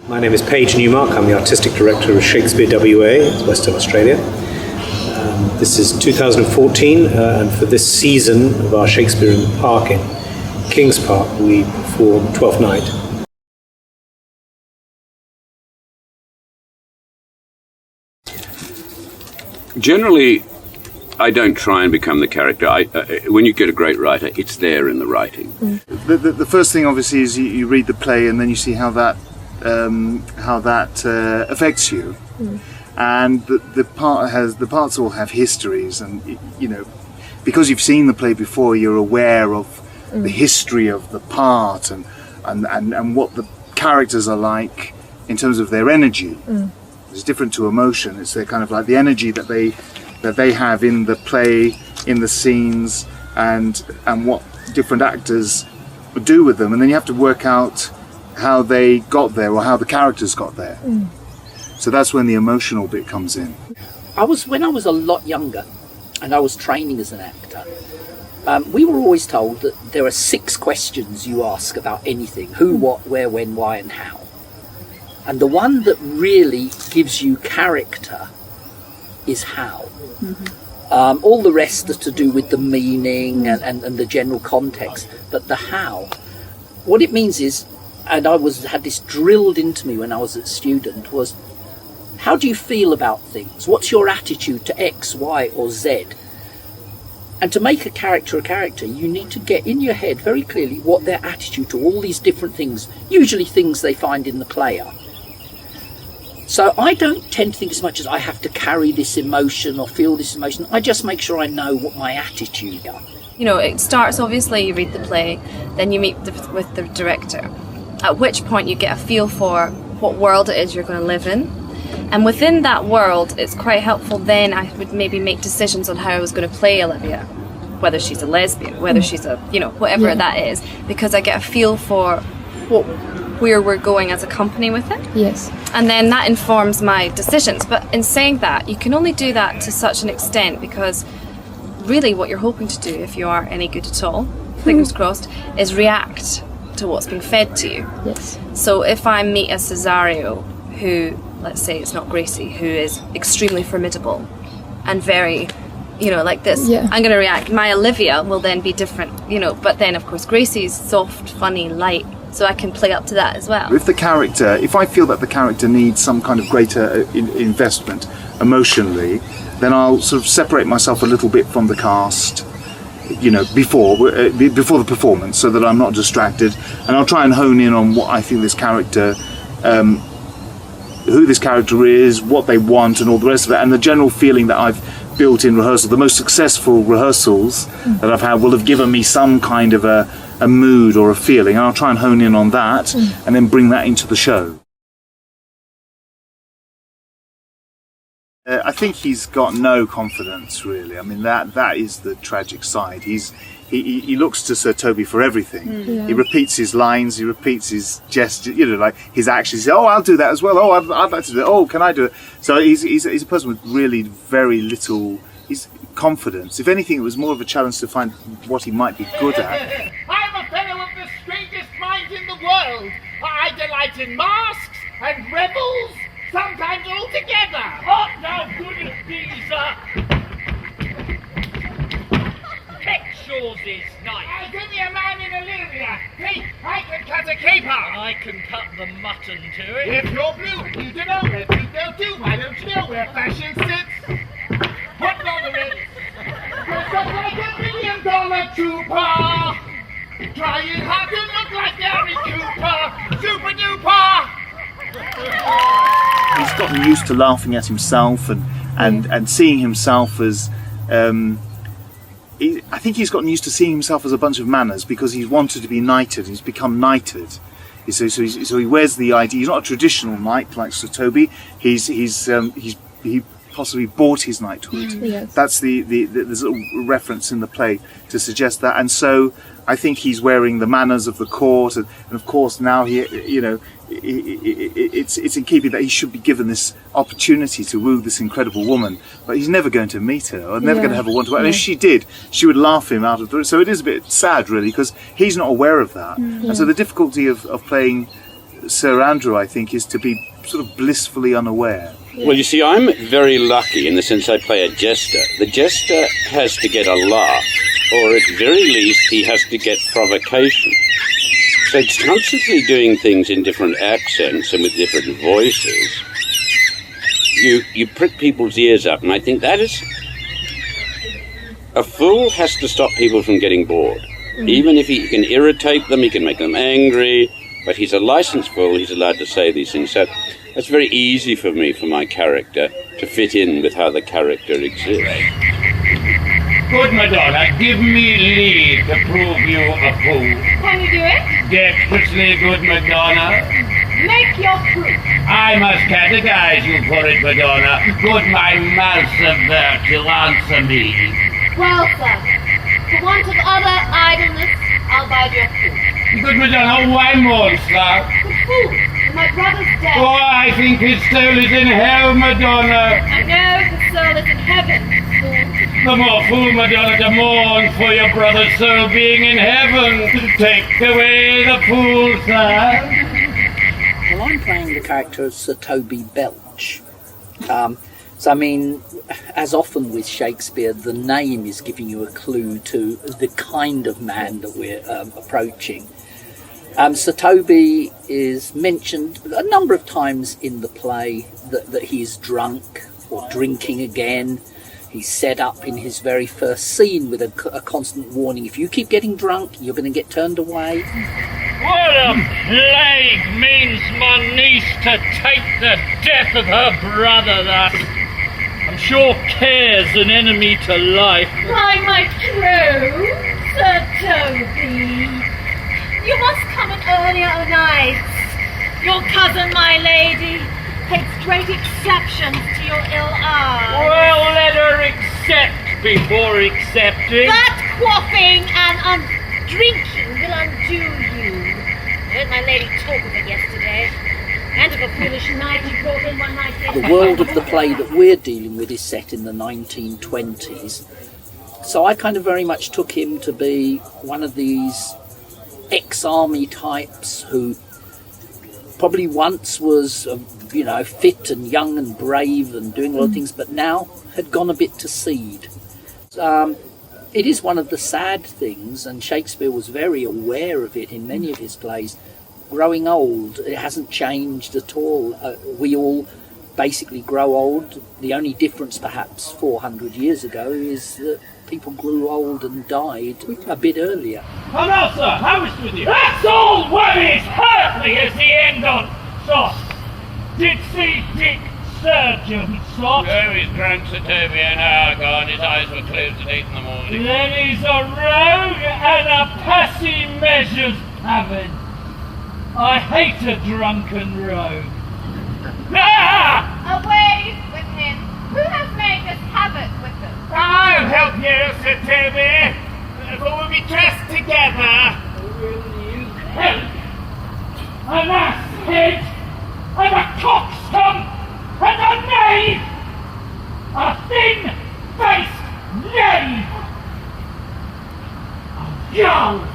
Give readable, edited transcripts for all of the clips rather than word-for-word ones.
My name is Paige Newmark. I'm the Artistic Director of Shakespeare WA, Western Australia. This is 2014, and for this season of our Shakespeare in the Park in Kings Park, we perform Twelfth Night. Generally, I don't try and become the character. When you get a great writer, it's there in the writing. The first thing, obviously, is you read the play and then you see how that affects you. And the parts all have histories, and because you've seen the play before, you're aware of the history of the part and what the characters are like in terms of their energy. It's different to emotion. It's kind of like the energy that they have in the play, in the scenes, and what different actors do with them, and then you have to work out how they got there or how the characters got there. So that's when the emotional bit comes in. When I was a lot younger and I was training as an actor, we were always told that there are 6 questions you ask about anything: who, what, where, when, why and how. And the one that really gives you character is how. All the rest are to do with the meaning and the general context, but the how, what it means is, and had this drilled into me when I was a student, was how do you feel about things? What's your attitude to X, Y or Z? And to make a character, you need to get in your head very clearly what their attitude to all these different things, usually things they find in the play, are. So I don't tend to think as much as I have to carry this emotion or feel this emotion. I just make sure I know what my attitude are. It starts, obviously, you read the play, then you meet with the director, at which point you get a feel for what world it is you're going to live in. And within that world, it's quite helpful then I would maybe make decisions on how I was going to play Olivia, whether she's a lesbian, whether she's a, whatever that is, because I get a feel for where we're going as a company with it. Yes. And then that informs my decisions. But in saying that, you can only do that to such an extent, because really what you're hoping to do, if you are any good at all, fingers crossed, is react to what's being fed to you. Yes. So if I meet a Cesario who, let's say it's not Gracie, who is extremely formidable and very, like this, I'm going to react. My Olivia will then be different, but then of course Gracie's soft, funny, light, so I can play up to that as well. If I feel that the character needs some kind of greater investment emotionally, then I'll sort of separate myself a little bit from the cast, before the performance, so that I'm not distracted, and I'll try and hone in on what I think this character, who this character is, what they want, and all the rest of it, and the general feeling that I've built in rehearsal. The most successful rehearsals that I've had will have given me some kind of a mood or a feeling, and I'll try and hone in on that and then bring that into the show. I think he's got no confidence, really. I mean, that is the tragic side. He looks to Sir Toby for everything. He repeats his lines, he repeats his gestures, like his actions. He says, "Oh, I'll do that as well. Oh, I'd like to do that. Oh, can I do it?" So he's a person with really very little confidence. If anything, it was more of a challenge to find what he might be good at. I'm a fellow of the strangest mind in the world. I delight in masks and revels, sometimes all together. Oh, now goodness me, sir. Shaw's is nice. Give me a man in Olivia. Hey, I can cut a caper. I can cut the mutton to it. If you're blue, you don't know where people do. Why don't you know where fashion sits? What nonsense? Dress up like $1 million trooper. Trying hard to look like Gary Cooper. Super duper. He's gotten used to laughing at himself and seeing himself as. I think he's gotten used to seeing himself as a bunch of manners, because he's wanted to be knighted. He's become knighted. So he wears the ID. He's not a traditional knight like Sir Toby. He possibly bought his knighthood. Yes. That's there's a reference in the play to suggest that. And so I think he's wearing the manners of the court, and of course now it's in keeping that he should be given this opportunity to woo this incredible woman, but he's never going to meet her, or never going to have a one-to-one. And if she did, she would laugh him out of the room. So it is a bit sad, really, because he's not aware of that. And so the difficulty of playing Sir Andrew, I think, is to be sort of blissfully unaware. Well, you see, I'm very lucky in the sense I play a jester. The jester has to get a laugh, or at very least he has to get provocation. So it's constantly doing things in different accents and with different voices. You prick people's ears up, and I think that is... A fool has to stop people from getting bored. Even if he can irritate them, he can make them angry, but he's a licensed fool, he's allowed to say these things. So it's very easy for me, for my character, to fit in with how the character exists. Good Madonna, give me leave to prove you a fool. Can you do it? Dexterously, good Madonna. Make your proof. I must catechize you for it, Madonna. Good my mouse of virtue, answer me. Well, sir, for want of other idleness, I'll bide your fool. Good Madonna, why more, sir? The fool, and my brother's dead. Oh, I think his soul is in hell, Madonna. I know the soul is in heaven, fool. The more fool, Madonna, to mourn for your brother's soul being in heaven. Take away the fool, sir. Well, I'm playing the character of Sir Toby Belch. So, I mean, as often with Shakespeare, the name is giving you a clue to the kind of man that we're approaching. Sir Toby is mentioned a number of times in the play that he's drunk or drinking again. He's set up in his very first scene with a constant warning. If you keep getting drunk, you're going to get turned away. What a plague means my niece to take the death of her brother thus. I'm sure care's an enemy to life. Why, my true Sir Toby, you must come at earlier o' nights. Your cousin, my lady, takes great exceptions to your ill hour. Well, let her accept before accepting. That quaffing and drinking will undo you. I heard my lady talk of it yesterday, and of a foolish knight you brought in one night. The world of the play that we're dealing with is set in the 1920s. So I kind of very much took him to be one of these ex-army types who probably once was, fit and young and brave and doing a lot of things, but now had gone a bit to seed. It is one of the sad things, and Shakespeare was very aware of it in many of his plays. Growing old, it hasn't changed at all. We all basically grow old. The only difference perhaps 400 years ago is that people grew old and died a bit earlier. Oh no, sir, I was with you. That's all worries hardly as the end on shot. Did see Dick Surgeon shot? Oh, he's drunk, Sir Toby, an hour gone. His eyes were closed at 8 in the morning. Then he's a rogue and a passy measures having. I hate a drunken rogue. Ah! Away with him. Who has made this havoc with them? I'll help you, Sir Toby. For we'll be dressed together. Will you help? An asshead, and a coxcomb, and a knave! A thin-faced knave! A young!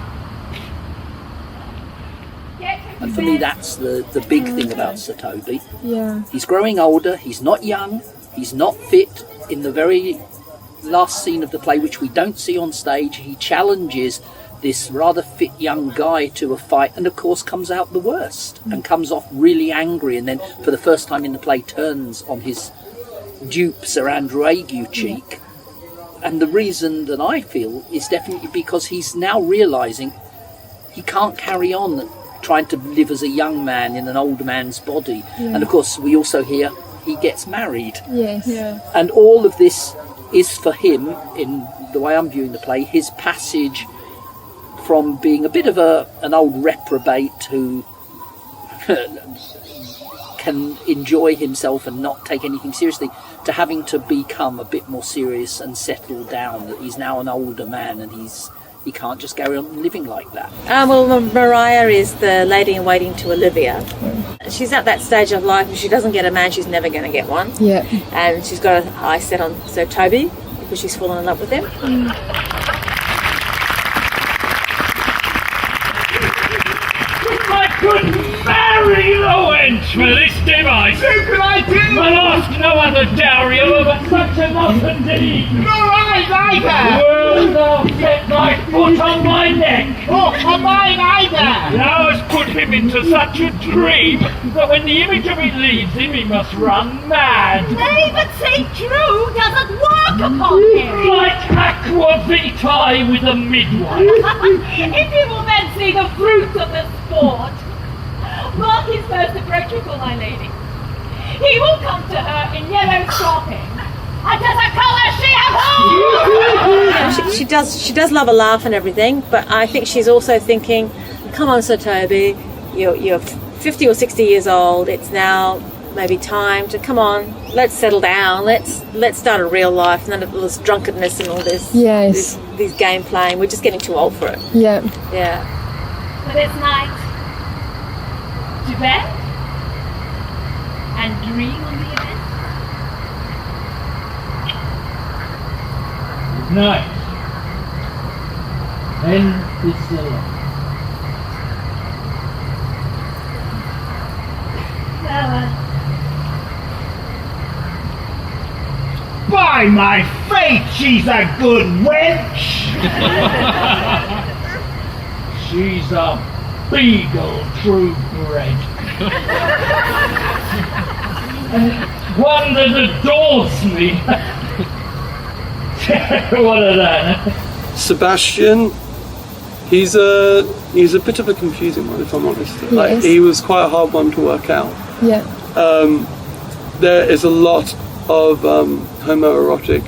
And for me, that's the big thing about Sir Toby. Yeah. He's growing older, he's not young, he's not fit. In the very last scene of the play, which we don't see on stage, he challenges this rather fit young guy to a fight, and of course comes out the worst, and comes off really angry, and then for the first time in the play turns on his dupe, Sir Andrew Aguecheek. And the reason that I feel is definitely because he's now realising he can't carry on trying to live as a young man in an old man's body. Yeah. And of course we also hear he gets married. Yes. Yeah. And all of this is for him, in the way I'm viewing the play, his passage from being a bit of an old reprobate who can enjoy himself and not take anything seriously, to having to become a bit more serious and settle down, that he's now an older man and he can't just carry on living like that. Well, Mariah is the lady in waiting to Olivia. She's at that stage of life, if she doesn't get a man, she's never going to get one. Yeah. And she's got an eye set on Sir Toby because she's fallen in love with him. I couldn't marry for this device. So can I do? I'll ask no other dowry over such an awesome deed. No, I either. Well, thou set thy foot on my neck. Oh, on mine either. Thou hast put him into such a dream that when the image of it leaves him, he must run mad. Nay, but St. Drew doesn't work upon him. Like aqua vitae with a midwife. If he will then see the fruits of the sport, mark his first approachable, my lady. He will come to her in yellow stockings. And does a colour she have on? She does love a laugh and everything, but I think she's also thinking, come on, Sir Toby, you're 50 or 60 years old. It's now maybe time to come on. Let's settle down. Let's start a real life. None of this drunkenness and all this. Yes. This game playing. We're just getting too old for it. Yeah. Yeah. For this night, to bed and dream on the event. Night. Then is the light. By my faith, she's a good wench. She's a beagle true bred. One that adores me. What of that? Sebastian, he's a bit of a confusing one, if I'm honest. Like, Yes. he was quite a hard one to work out. Yeah. There is a lot of homoerotic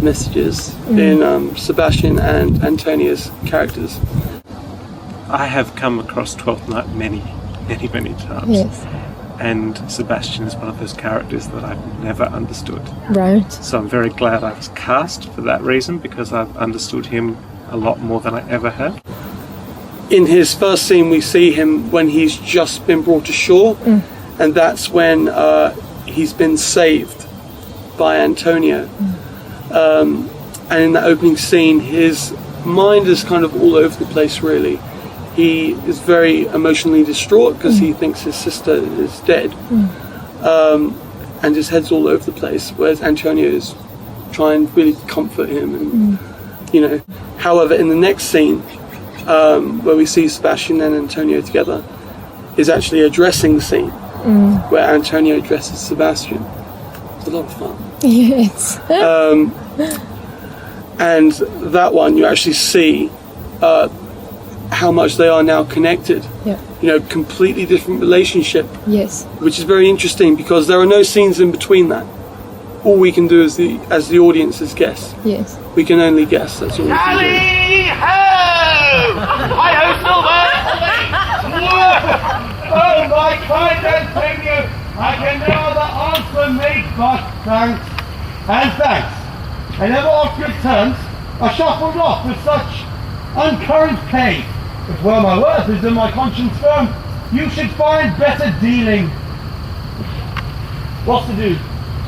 messages in Sebastian and Antonia's characters. I have come across Twelfth Night many times. Yes. And Sebastian is one of those characters that I've never understood. Right. So I'm very glad I was cast for that reason, because I've understood him a lot more than I ever have. In his first scene, we see him when he's just been brought ashore, and that's when he's been saved by Antonio. And in that opening scene, his mind is kind of all over the place, really. He is very emotionally distraught because he thinks his sister is dead, and his head's all over the place, whereas Antonio is trying to really comfort him. And however, in the next scene, where we see Sebastian and Antonio together, is actually a dressing scene where Antonio dresses Sebastian. It's a lot of fun. Yes. And that one, you actually see how much they are now connected. Yeah. Completely different relationship, Yes. which is very interesting because there are no scenes in between that. All we can do as the audience is guess. Yes. We can only guess. That's all we can Tally ho! Hi-ho, Silver! Oh, my kind Antonio, I can no other answer make but thanks and thanks. I never off good terms are shuffled off with such uncurrent pay. If where my worth is in my conscience firm, you should find better dealing. What's to do?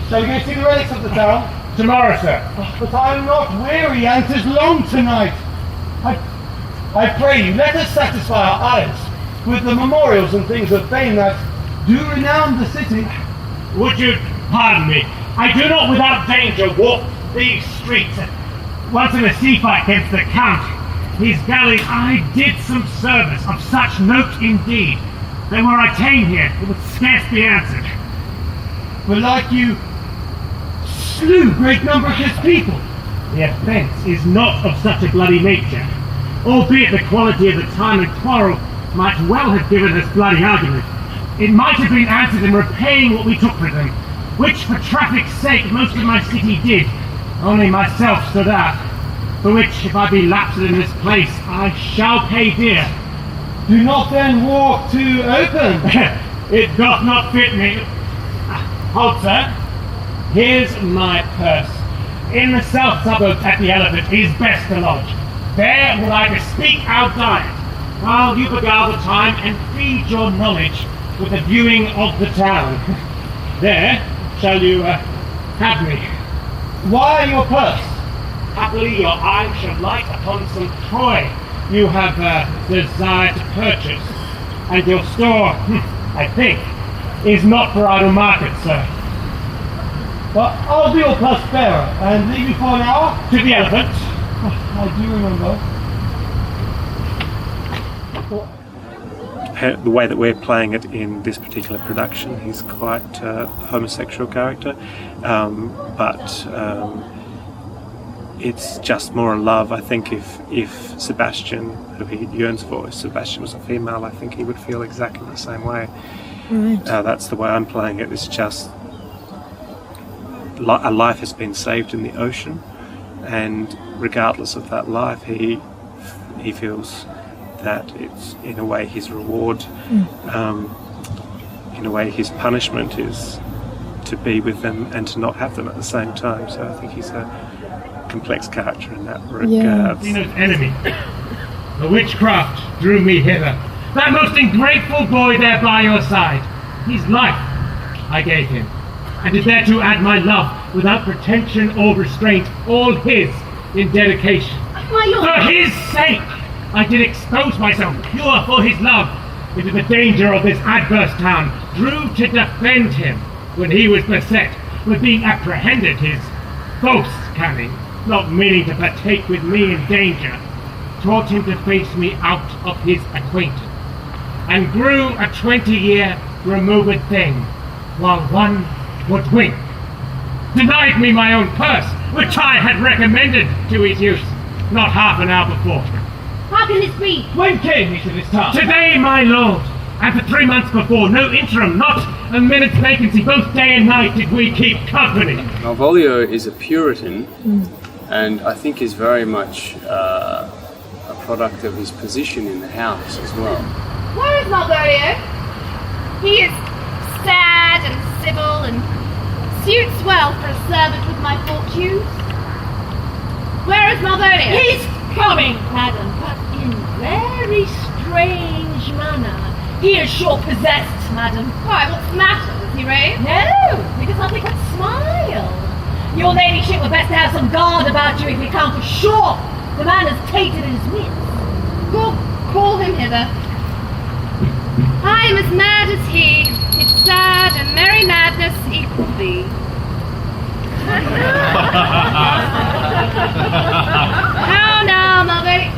Shall we go see the relics of the town? Tomorrow, sir. But I am not weary, and 'tis long tonight. I pray you, let us satisfy our eyes with the memorials and things of fame that do renown the city. Would you pardon me? I do not without danger walk these streets. Once in a sea fight against the Count, his galleys, I did some service of such note indeed, that were I ta'en here, it would scarce be answered. But like you slew great number of his people. The offence is not of such a bloody nature, albeit the quality of the time and quarrel might well have given us bloody argument. It might have been answered in repaying what we took for them, which for traffic's sake most of my city did, only myself stood out, for which if I be lapsed in this place, I shall pay dear. Do not then walk too open. It doth not fit me. Hold, sir. Here's my purse. In the south suburbs at the Elephant is best to lodge. There will I bespeak our diet, while you beguile the time and feed your knowledge with the viewing of the town. There shall you have me. Why your purse? Happily your eye shall light upon some toy you have desired to purchase, and your store I think, is not for idle market, sir. But I'll be your plus bearer and leave you for an hour to the elephant. I do remember. The way that we're playing it in this particular production, he's quite a homosexual character, but it's just more a love. I think if Sebastian, who he yearns for, if Sebastian was a female, I think he would feel exactly the same way. Right. That's the way I'm playing it. It's just a life has been saved in the ocean, and regardless of that life, he feels that it's in a way his reward, in a way his punishment is to be with them and to not have them at the same time. So I think he's a complex character in that regard. Xeno's enemy. The witchcraft drew me hither. That most ungrateful boy there by your side. His life I gave him, and did thereto add my love without pretension or restraint, all his in dedication. My lord! For his sake I did expose myself pure for his love into the danger of this adverse town, drew to defend him when he was beset with being apprehended, his false cunning, not meaning to partake with me in danger, taught him to face me out of his acquaintance, and grew a 20-year removed thing, while one would wink, denied me my own purse, which I had recommended to his use not half an hour before. How can this be? When came he to this town? Today, my lord. And for 3 months before, no interim, not a minute's vacancy, both day and night did we keep company. Malvolio is a Puritan, and I think is very much a product of his position in the house as well. Where is Malvolio? He is sad and civil and suits well for a servant with my fortunes. Where is Malvolio? He's coming, madam, but in very strange manner. He is sure possessed, madam. Why, what's the matter? Was he raved? No, because nothing but smile. Your ladyship would best have some guard about you if we can't for sure. The man has tainted his wits. Call him hither. I am as mad as he. If sad and merry madness equal thee. How now, Mulberry?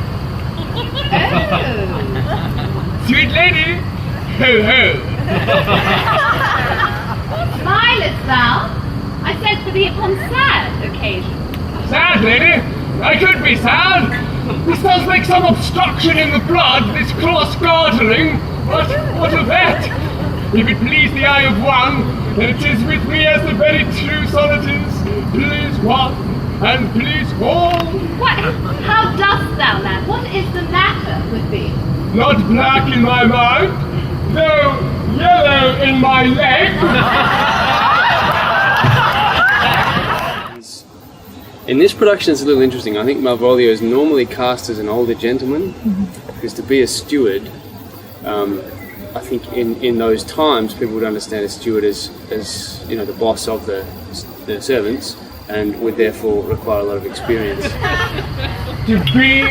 Oh. Sweet lady! Ho ho! Smilest thou? I sent for thee upon sad occasion. Sad lady? I could be sad! This does make some obstruction in the blood, this cross-gartering. What of that? If it please the eye of one, then it is with me as the very true sonnet is. Please one, and please all. What? How dost thou, lad? What is the matter with thee? Not black in my mind, though yellow in my leg. In this production it's a little interesting. I think Malvolio is normally cast as an older gentleman, because to be a steward, I think in those times people would understand a steward as the boss of the servants, and would therefore require a lot of experience. To be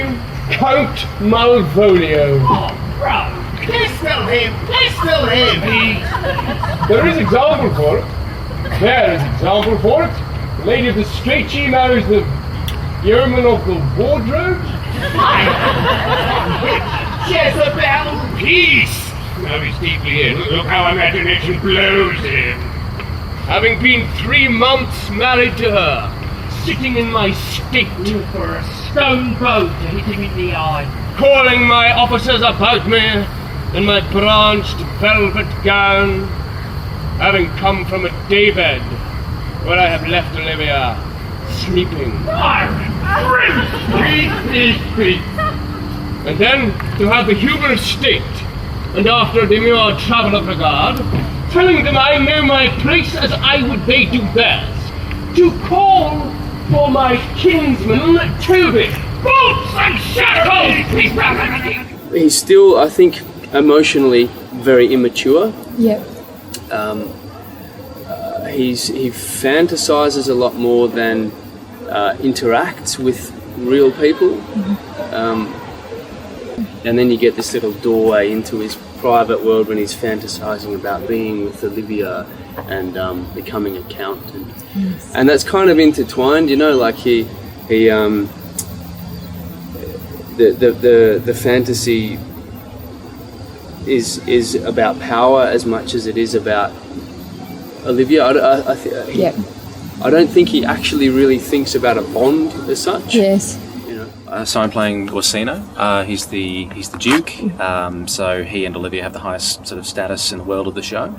Count Malvolio. Oh, bro, pistol him! There is example for it. There is example for it. The lady of the Strachey marries the yeoman of the wardrobe. Jezebel! Peace! Now he's deeply in. Look how imagination blows him. Having been 3 months married to her, sitting in my state For a stone bow to hit him in the eye. calling my officers about me in my branched velvet gown, having come from a daybed where I have left Olivia sleeping. Speak. And then to have the humour of state, and after a demure travel of regard, telling them I know my place as I would they do theirs, to call for my kinsman Toby. Bolts and shackles! He's still, I think, emotionally very immature. Yeah. He fantasizes a lot more than interacts with real people. and then you get this little doorway into his private world when he's fantasizing about being with Olivia and becoming a count, and that's kind of intertwined, you know, like the fantasy is about power as much as it is about Olivia. I don't think he actually really thinks about a bond as such. Yes. You know. So I'm playing Orsino. He's the Duke. So he and Olivia have the highest sort of status in the world of the show.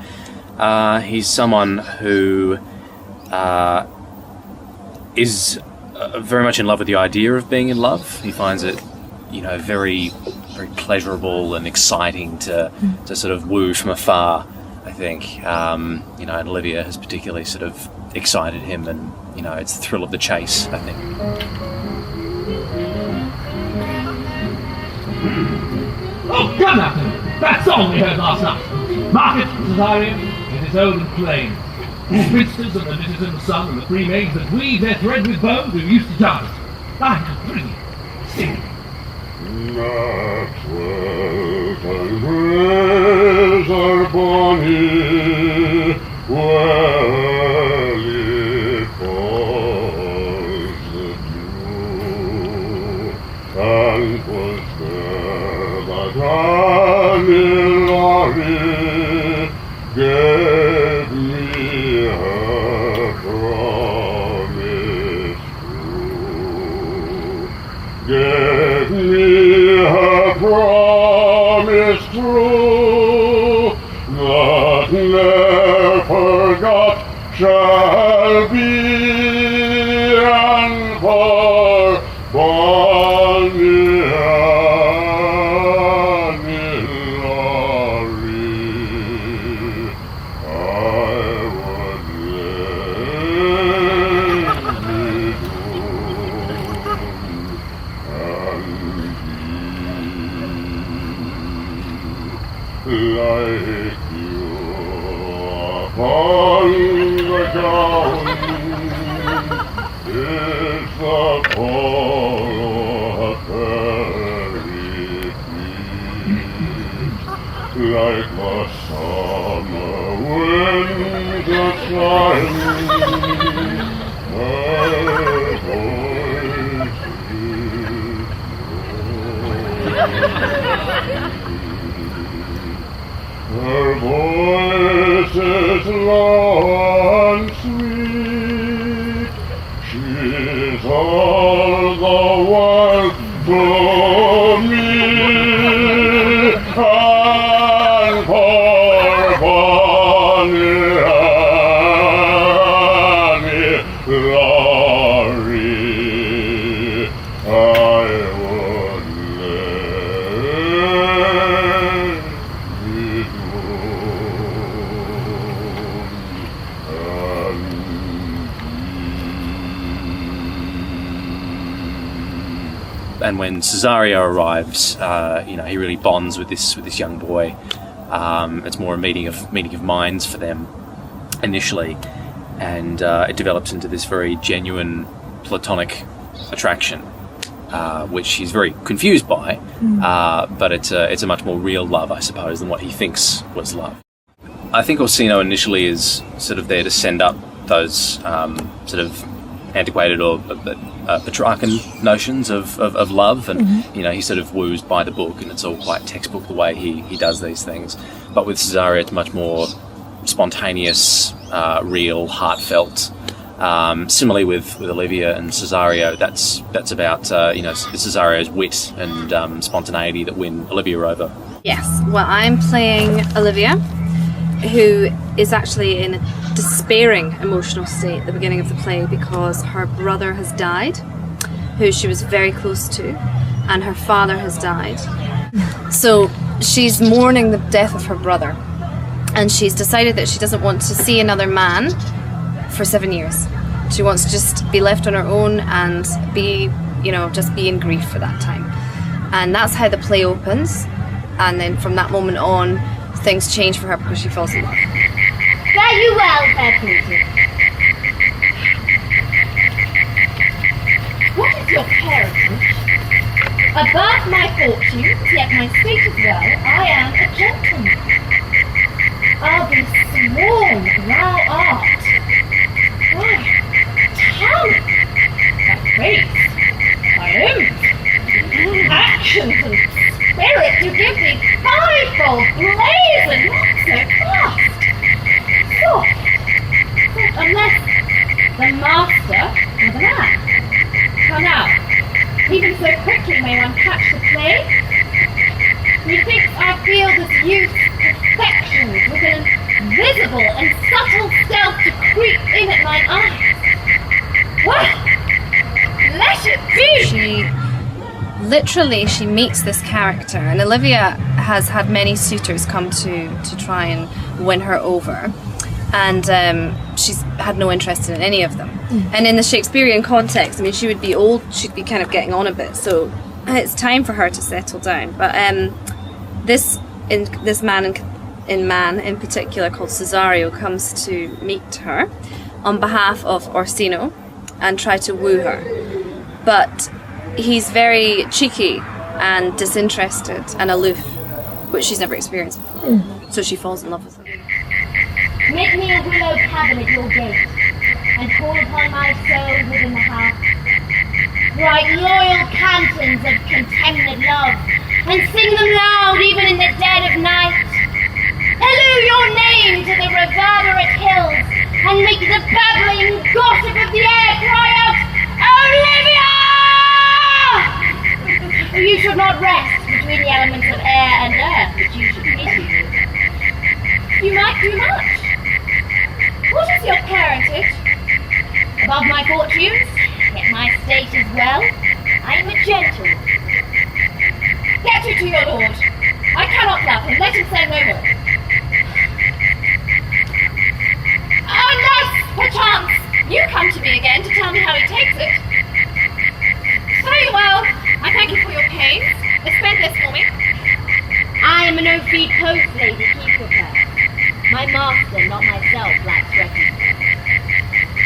He's someone who is very much in love with the idea of being in love. He finds it, you know, very, very pleasurable and exciting to sort of woo from afar, I think. You know, and Olivia has particularly sort of excited him, and, you know, it's the thrill of the chase, I think. Oh, come at them! That song we heard last night. Market Cesario in his own plain. The princes and the knitters in the sun and the free maids that weave their thread with bones who used to dance. I could bring it. Sing. Not 12 are bonny, well it falls the dew, and 'twas there that Annie Laurie gave me her promise true, gave me her promise true, that ne'er forgot shall be, and for bonny Annie Laurie I would lay me down, like you upon the ground, it's the call of fairy peace, like the summer wind that shines, her voice her voice is low and sweet, she's all the world to me, and for bonny Annie Laurie I would lay me And when Cesario arrives, you know, he really bonds with this young boy. It's more a meeting of minds for them initially, and it develops into this very genuine platonic attraction, which he's very confused by. But it's a much more real love, I suppose, than what he thinks was love. I think Orsino initially is sort of there to send up those sort of antiquated or Petrarchan notions of love, and you know, he sort of woos by the book, and it's all quite textbook the way he does these things. But with Cesario, it's much more spontaneous, real, heartfelt. Similarly with Olivia and Cesario, that's about you know, Cesario's wit and spontaneity that win Olivia over. Yes, well, I'm playing Olivia, who is actually in a despairing emotional state at the beginning of the play because her brother has died, who she was very close to, and her father has died. So she's mourning the death of her brother, and she's decided that she doesn't want to see another man for 7 years. She wants to just be left on her own and be, you know, just be in grief for that time. And that's how the play opens, and then from that moment on things change for her because she falls in love. Very well, Fair Peter. What is your parentage? Above my fortunes, yet my state as well, I am a gentleman. I'll be sworn thou art. Why, talent, thy face, thy limbs, actions and spirit to give thee fivefold blaze and not so fast. Thought, unless the master or the man. Come now, even so quickly may one catch the play. Methinks I feel this youth's perfections with an invisible and subtle stealth to creep in at mine eyes. Well, let it be! She meets this character, and Olivia has had many suitors come to try and win her over, and she's had no interest in any of them. And in the Shakespearean context, I mean, she would be old, she'd be kind of getting on a bit, so it's time for her to settle down. But this man in particular, called Cesario, comes to meet her on behalf of Orsino and try to woo her. But he's very cheeky and disinterested and aloof, which she's never experienced before. So she falls in love with him. Make me a willow cabin at your gate, and call upon my soul within the house. Write loyal cantons of contemned love, and sing them loud even in the dead of night. Halloo your name to the reverberate hills, and make the babbling gossip of the air cry out, Olivia! You should not rest between the elements of air and earth, but you should pity. You might do much. What is your parentage? Above my fortunes, yet my state is well. I am a gentleman. Get you to your lord. I cannot love him. Let him say no more. Unless, perchance, you come to me again to tell me how he takes it. Very well. I thank you for your pains. Spend this for me. I am a no-feed post lady. Keep with her. My master, not myself, lacks refuge.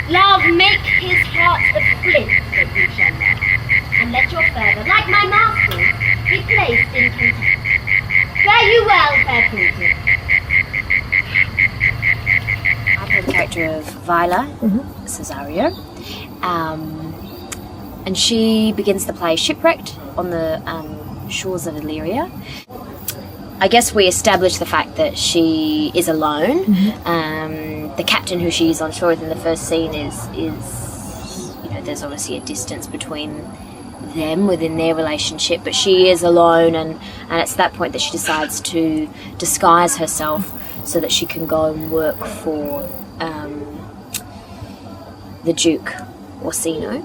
Love, make his heart of flint that you shall love, and let your fervour, like my master's, be placed in contempt. Fare you well, fair Quentin. I play the character of Viola, Cesario, and she begins the play shipwrecked on the shores of Illyria. I guess we establish the fact that she is alone. The captain who she is on shore with in the first scene is there's obviously a distance between them within their relationship, but she is alone, and it's that point that she decides to disguise herself so that she can go and work for the Duke Orsino.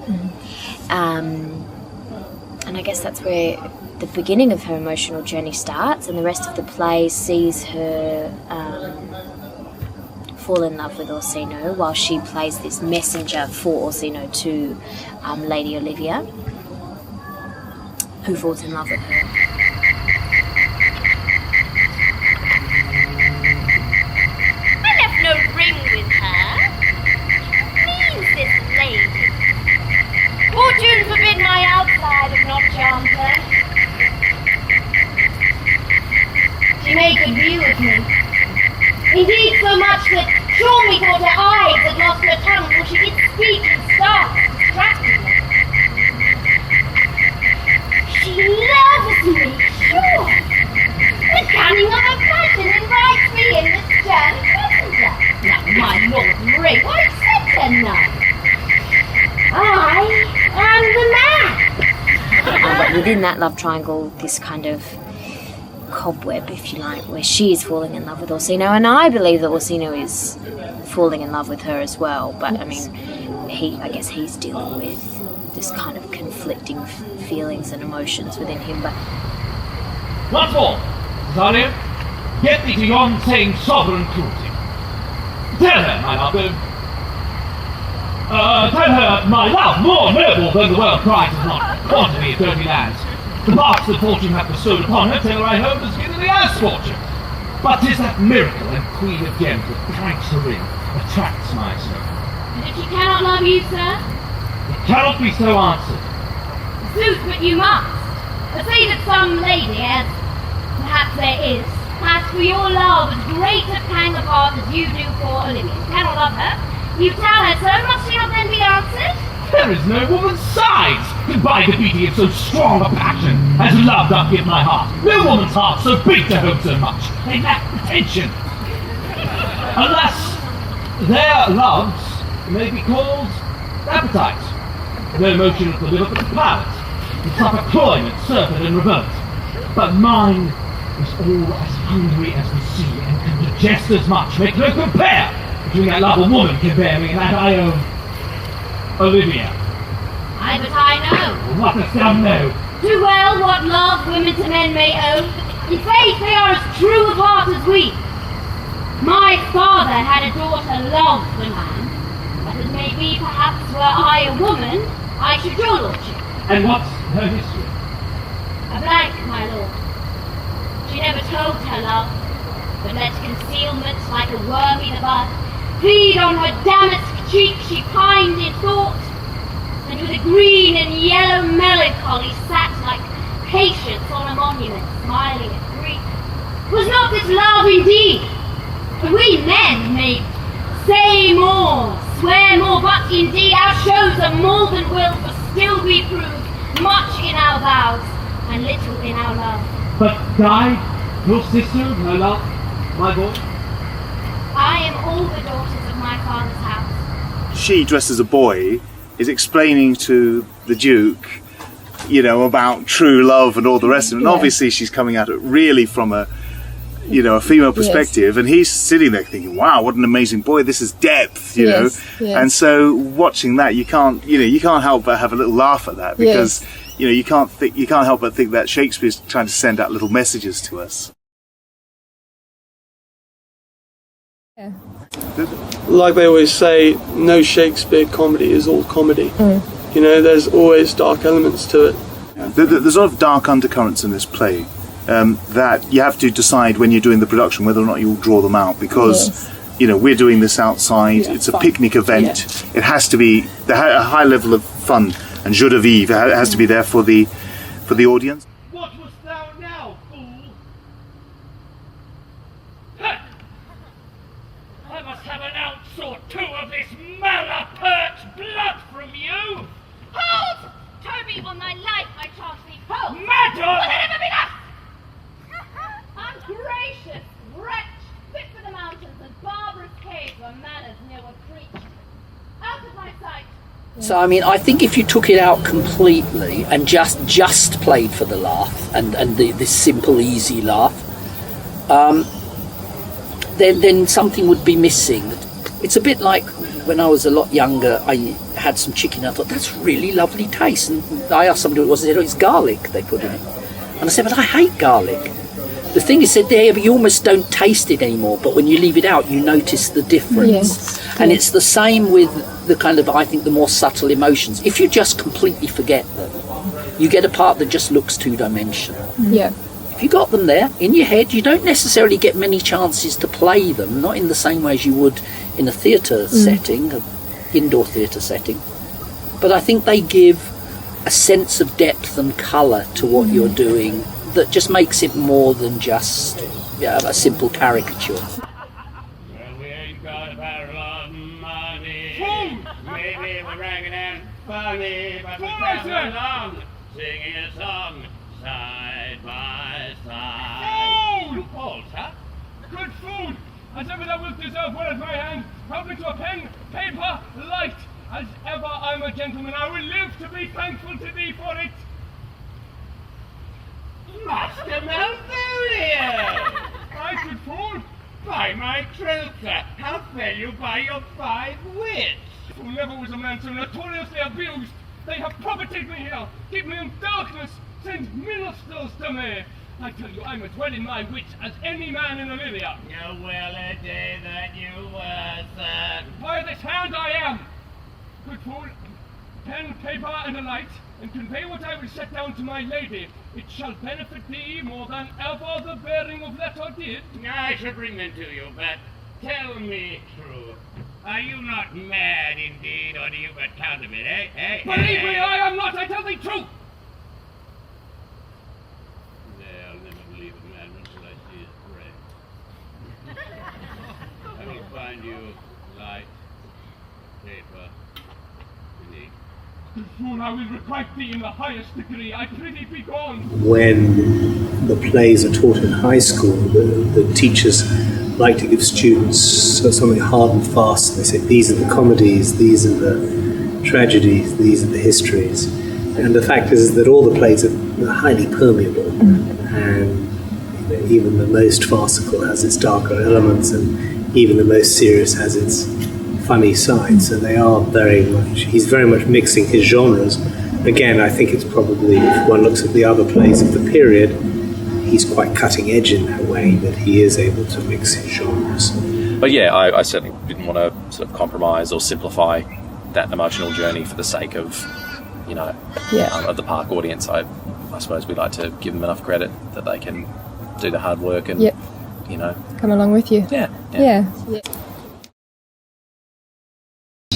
And I guess that's where the beginning of her emotional journey starts, and the rest of the play sees her fall in love with Orsino while she plays this messenger for Orsino to Lady Olivia, who falls in love with her. I left no ring with her. Means this lady. Fortune forbid my outside have not charmed her. She made good view of me. Indeed, so much that sure me thought her eyes had lost her tongue, for she did speak and start distractedly. She loves me, sure. The cunning of a passion invites me in this stern messenger. Now, my lord ring, I said to none. I am the man. But within that love triangle, this kind of cobweb, if you like, where she is falling in love with Orsino, and I believe that Orsino is falling in love with her as well, but I mean, I guess he's dealing with this kind of conflicting feelings and emotions within him. But once more, Cesario, get thee to yon same sovereign cruelty. Tell her, my love, tell her my love more noble than the world prize is not quantity of dirty lands. The marks that fortune hath bestowed upon her, tell her I hope as given as fortune. But 'tis that miracle and queen of gems that pranks her in, attracts my soul. And if she cannot love you, sir? It cannot be so answered. Sooth, but you must. Say that some lady, as perhaps there is, has for your love as great a pang of heart as you do for Olivia. You cannot love her. You tell her so, must she not then be answered? There is no woman's size can buy the beauty of so strong a passion as love doth give my heart. No woman's heart so big to hope so much. They lack pretension. Unless their loves may be called appetites. No motion of the liver but the palate. It's like a cloyment, surfeit and revolt. But mine is all as hungry as the sea and can digest as much. Make no compare between that love a woman can bear me and that I own Olivia. Aye, but I know. What dost thou know? Too well what love women to men may owe. In faith they are as true of heart as we. My father had a daughter loved the man, but it may be perhaps were I a woman, I should your lordship. And what's her history? A blank, my lord. She never told her love, but let concealment like a worm in a bud feed on her damask cheek. She pined in thought, and with a green and yellow melancholy sat like patience on a monument, smiling at grief. Was not this love indeed? And we men may say more, swear more, but indeed our shows are more than will, for still we prove much in our vows and little in our love. But Guy, your sister, my love, my boy? I am all the daughters of my father's house. She, dressed as a boy, is explaining to the Duke, you know, about true love and all the rest of it. And obviously she's coming at it really from a, you know, a female perspective, and he's sitting there thinking, wow, what an amazing boy, this is depth, you know. And so watching that, you can't help but have a little laugh at that, because you know, you can't help but think that Shakespeare's trying to send out little messages to us. Like they always say, no Shakespeare comedy is all comedy. You know, there's always dark elements to it. There's a lot of dark undercurrents in this play that you have to decide when you're doing the production whether or not you'll draw them out, because you know, we're doing this outside, it's a picnic event, it has to be a high level of fun and joie de vivre has to be there for the audience. What wast thou now, fool? I must have an ounce or two of this malapert blood from you! Hold! Toby, on thy life, I charge thee, hold! Madam! Will there never be enough? Ungracious wretch, fit for the mountains and barbarous caves where manners never preach. Out of my sight! So I mean, I think if you took it out completely and just played for the laugh and this simple, easy laugh, then something would be missing. It's a bit like when I was a lot younger, I had some chicken and I thought, that's really lovely taste. And I asked somebody what it was, and they said, oh, it's garlic they put in it. And I said, but I hate garlic. The thing is said there, but you almost don't taste it anymore, but when you leave it out, you notice the difference. And it's the same with the kind of, I think, the more subtle emotions. If you just completely forget them, you get a part that just looks two-dimensional. If you got them there in your head, you don't necessarily get many chances to play them, not in the same way as you would in a theatre setting, an indoor theatre setting. But I think they give a sense of depth and colour to what you're doing that just makes it more than just a simple caricature. Well, we ain't got a barrel of money. Maybe we're ragged and funny, but we're traveling along, singing a song, side by side. Food! You called, sir? Good food! As ever thou wilt deserve well at my hand, help me to a pen, paper, light. As ever I'm a gentleman, I will live to be thankful to thee for it. Master Malvolio! I could fool? By my troth, sir, how fell you by your 5 wits? Who never was a man so notoriously abused. They have profited me here, keep me in darkness, send minstrels to me. I tell you, I'm as well in my wits as any man in Olivia. You well a day that you were, sir. By this hand I am. Good fool, pen, paper, and a light, and convey what I will set down to my lady. It shall benefit thee more than ever the bearing of letter did. I shall bring them to you, but tell me true. Are you not mad indeed, or do you but counterfeit, eh? Believe me, I am not, I tell thee truth! Soon I will requite thee in the highest degree. I prithee be gone. When the plays are taught in high school, the teachers like to give students something hard and fast. They say, these are the comedies, these are the tragedies, these are the histories. And the fact is that all the plays are highly permeable, and even the most farcical has its darker elements, and even the most serious has its funny side. So they are he's very much mixing his genres. Again, I think it's probably, if one looks at the other plays of the period, he's quite cutting edge in that way, that he is able to mix his genres. But yeah, I certainly didn't want to sort of compromise or simplify that emotional journey for the sake of, of the park audience. I suppose we like to give them enough credit that they can do the hard work and, come along with you. Yeah.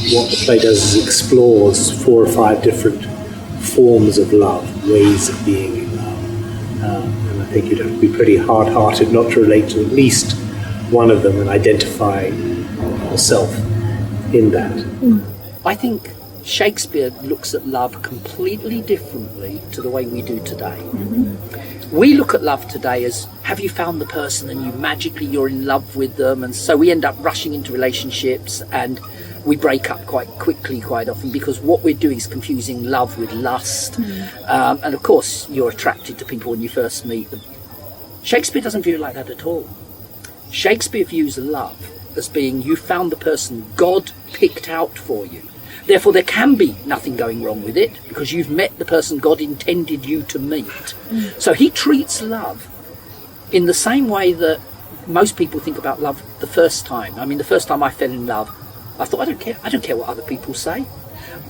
What the play does is explores 4 or 5 different forms of love, ways of being in love. And I think you'd have to be pretty hard-hearted not to relate to at least one of them and identify yourself in that. I think Shakespeare looks at love completely differently to the way we do today. We look at love today as, have you found the person, and you're in love with them, and so we end up rushing into relationships and we break up quite quickly quite often, because what we're doing is confusing love with lust. And of course you're attracted to people when you first meet them. Shakespeare doesn't view it like that at all. Shakespeare views love as being, you found the person God picked out for you. Therefore, there can be nothing going wrong with it, because you've met the person God intended you to meet. So he treats love in the same way that most people think about love the first time. I mean, the first time I fell in love, I thought, I don't care what other people say.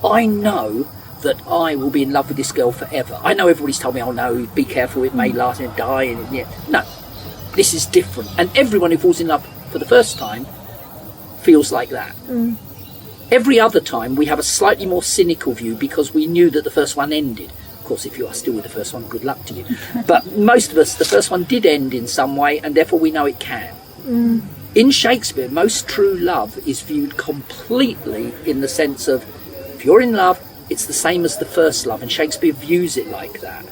I know that I will be in love with this girl forever. I know everybody's told me, oh no, be careful, it may last and die. And no, this is different. And everyone who falls in love for the first time feels like that. Every other time we have a slightly more cynical view, because we knew that the first one ended. Of course, if you are still with the first one, good luck to you. But most of us, the first one did end in some way, and therefore we know it can. In Shakespeare, most true love is viewed completely in the sense of, if you're in love, it's the same as the first love, and Shakespeare views it like that.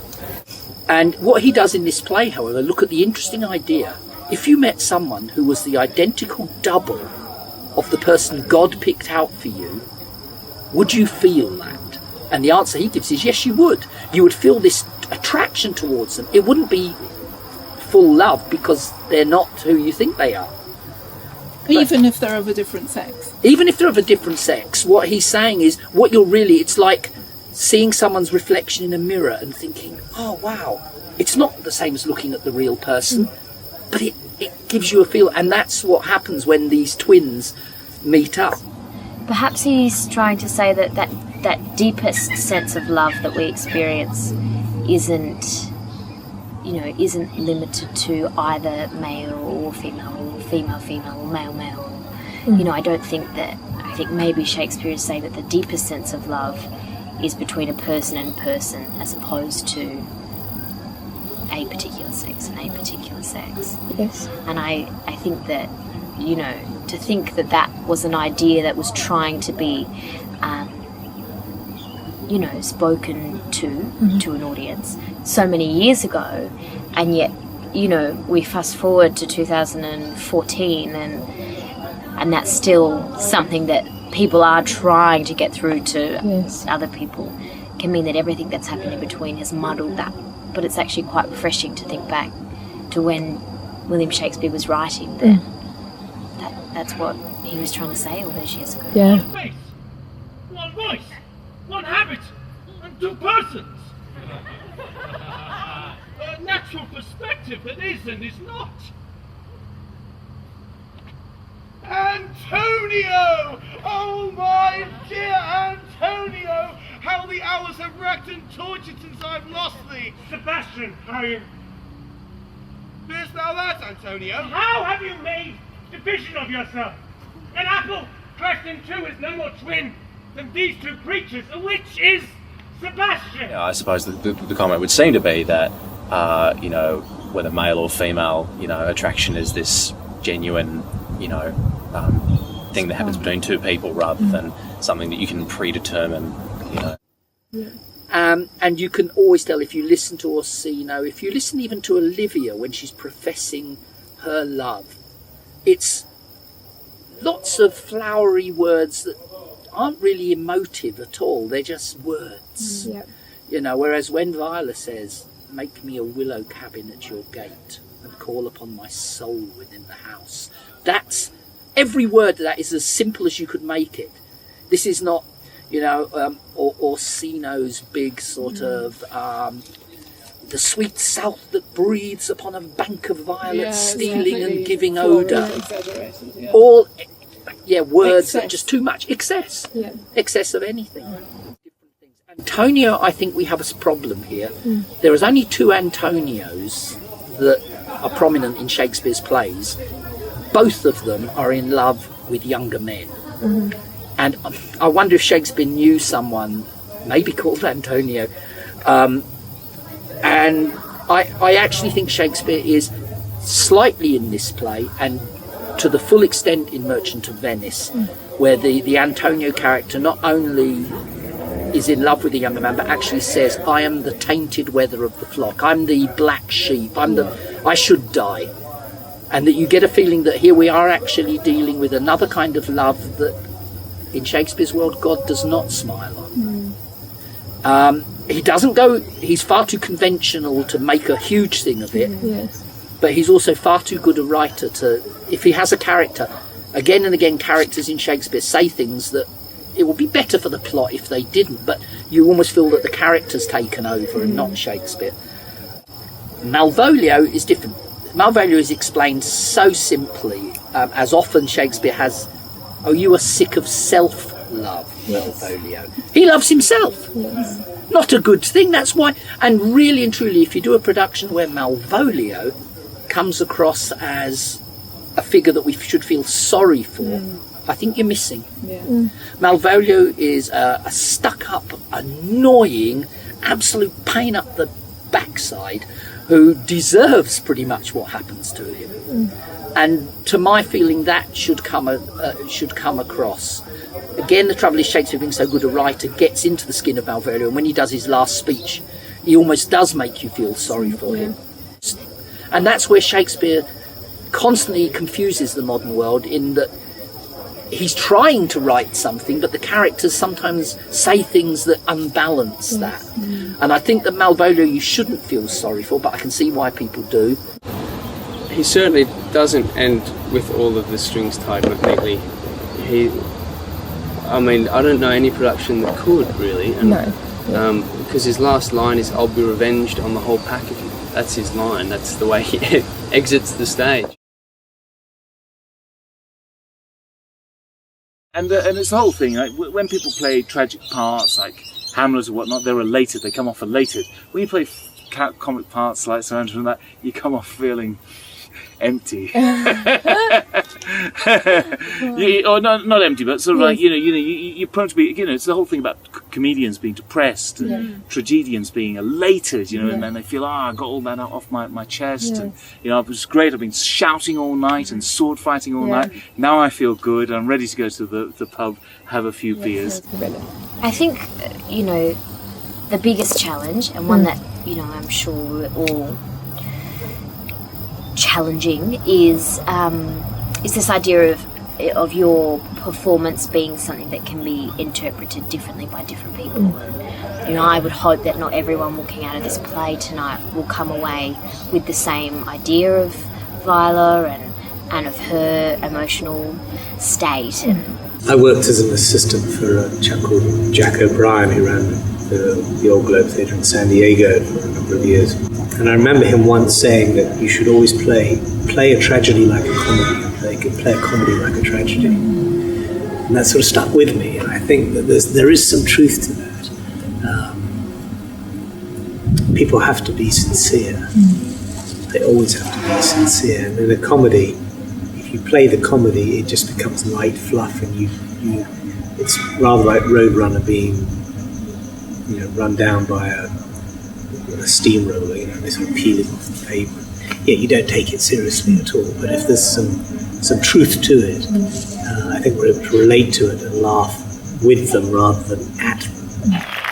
And what he does in this play, however, look at the interesting idea. If you met someone who was the identical double of the person God picked out for you, would you feel that? And the answer he gives is yes, you would. You would feel this attraction towards them. It wouldn't be full love, because they're not who you think they are. Even if they're of a different sex. Even if they're of a different sex, what he's saying is, it's like seeing someone's reflection in a mirror and thinking, oh wow, it's not the same as looking at the real person, but it gives you a feel. And that's what happens when these twins meet up. Perhaps he's trying to say that deepest sense of love that we experience isn't limited to either male or female, or female or male. I think maybe Shakespeare is saying that the deepest sense of love is between a person and person, as opposed to a particular sex and a particular sex. Yes. And I think that, to think that was an idea that was trying to be spoken to an audience so many years ago, and yet, we fast forward to 2014 and that's still something that people are trying to get through to other people. Can mean that everything that's happened in between has muddled that, but it's actually quite refreshing to think back to when William Shakespeare was writing that's what he was trying to say all those years ago. Yeah. One face, one voice, one habit, and 2 persons. A natural perspective that is and is not. Antonio! Oh my dear Antonio! How the hours have racked and tortured since I've lost thee! Sebastian, fearest thou that, Antonio? How have you made division of yourself? An apple crushed in 2 is no more twin than these 2 creatures. Which is Sebastian? Yeah, I suppose the comment would seem to be that, whether male or female, attraction is this genuine, thing that happens between 2 people rather than something that you can predetermine, you know. And you can always tell if you listen to Orsino, if you listen even to Olivia when she's professing her love, it's lots of flowery words that aren't really emotive at all. They're just words. You know, whereas when Viola says, "Make me a willow cabin at your gate and call upon my soul within the house," that's every word of that is as simple as you could make it. This is not, you know, Orsino's big sort of the sweet south that breathes upon a bank of violets, stealing and giving odour. All, words that are just too much. Excess. Excess of anything. Antonio, I think we have a problem here. There is only 2 Antonios that are prominent in Shakespeare's plays. Both of them are in love with younger men. And I wonder if Shakespeare knew someone, maybe called Antonio. And I actually think Shakespeare is slightly in this play, and to the full extent in Merchant of Venice, where the Antonio character not only is in love with the younger man, but actually says, "I am the tainted wether of the flock. I'm the black sheep. I should die." And that you get a feeling that here we are actually dealing with another kind of love that in Shakespeare's world God does not smile on. He doesn't go, he's far too conventional to make a huge thing of it, but he's also far too good a writer to, if he has a character, again and again characters in Shakespeare say things that it would be better for the plot if they didn't, but you almost feel that the character's taken over and not Shakespeare. Malvolio is different. Malvolio is explained so simply, as often Shakespeare has, "Oh, you are sick of self-love, Malvolio." He loves himself. Not a good thing, that's why. And really and truly, if you do a production where Malvolio comes across as a figure that we should feel sorry for, I think you're missing. Malvolio is a stuck-up, annoying, absolute pain up the backside who deserves pretty much what happens to him. And to my feeling, that should come across. Again, the trouble is Shakespeare, being so good a writer, gets into the skin of Malvolio, and when he does his last speech, he almost does make you feel sorry for him. And that's where Shakespeare constantly confuses the modern world, in that he's trying to write something, but the characters sometimes say things that unbalance that. And I think that Malvolio you shouldn't feel sorry for, but I can see why people do. He certainly doesn't end with all of the strings tied neatly. I mean, I don't know any production that could, really. And, because his last line is, "I'll be revenged on the whole pack of you." That's his line. That's the way he exits the stage. And it's the whole thing, like, when people play tragic parts like Hamlet or whatnot, they're elated, they come off elated. When you play comic parts like Sir Andrew and that, you come off feeling empty. Or not empty, but sort of like, you're prone to be, it's the whole thing about comedians being depressed and tragedians being elated, and then they feel, I got all that off my chest, and it was great, I've been shouting all night and sword fighting all night, now I feel good, I'm ready to go to the pub, have a few beers. I think, the biggest challenge, and one that, I'm sure we're all challenging, is this idea of your performance being something that can be interpreted differently by different people. And, I would hope that not everyone walking out of this play tonight will come away with the same idea of Viola and of her emotional state. And I worked as an assistant for a chap called Jack O'Brien, who ran the Old Globe Theatre in San Diego for a number of years. And I remember him once saying that you should always play a tragedy like a comedy, and play a comedy like a tragedy. And that sort of stuck with me, and I think that there is some truth to that. People have to be sincere. They always have to be sincere. And in a comedy, if you play the comedy, it just becomes light fluff, and it's rather like Roadrunner being run down by a steamroller, they sort of peeling off the pavement. Yeah, you don't take it seriously at all, but if there's some truth to it, I think we're able to relate to it and laugh with them rather than at them.